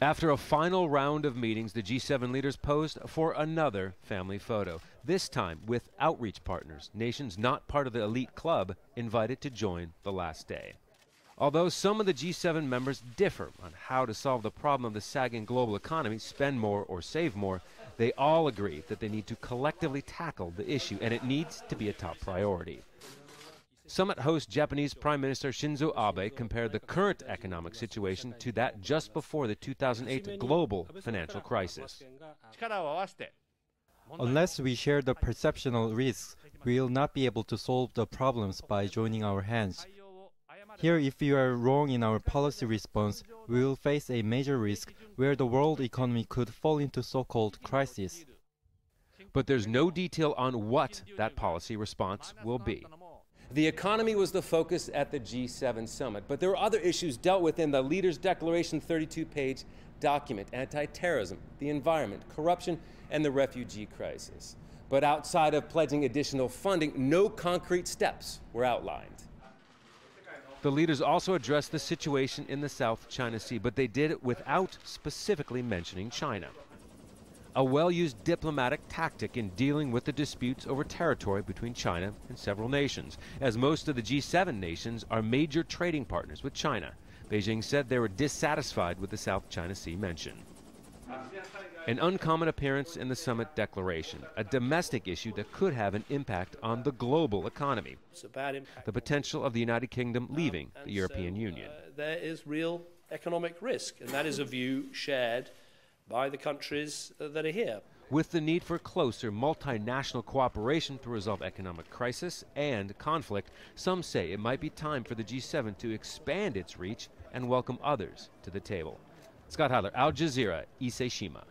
After a final round of meetings, the G7 leaders posed for another family photo, this time with outreach partners, nations not part of the elite club invited to join the last day. Although some of the G7 members differ on how to solve the problem of the sagging global economy, spend more or save more, they all agree that they need to collectively tackle the issue and it needs to be a top priority. Summit host Japanese Prime Minister Shinzo Abe compared the current economic situation to that just before the 2008 global financial crisis. Unless we share the perceptional risks, we will not be able to solve the problems by joining our hands. Here, if we are wrong in our policy response, we will face a major risk where the world economy could fall into so-called crisis. But there's no detail on what that policy response will be. The economy was the focus at the G7 summit, but there were other issues dealt with in the Leaders' Declaration 32-page document: anti-terrorism, the environment, corruption, and the refugee crisis. But outside of pledging additional funding, no concrete steps were outlined. The leaders also addressed the situation in the South China Sea, but they did it without specifically mentioning China. A well-used diplomatic tactic in dealing with the disputes over territory between China and several nations, as most of the G7 nations are major trading partners with China. Beijing said they were dissatisfied with the South China Sea mention. An uncommon appearance in the summit declaration, a domestic issue that could have an impact on the global economy, the potential of the United Kingdom leaving the European Union. There is real economic risk, and that is a view shared by the countries that are here. With the need for closer multinational cooperation to resolve economic crisis and conflict, some say it might be time for the G7 to expand its reach and welcome others to the table. Scott Heidler, Al Jazeera, Ise-Shima.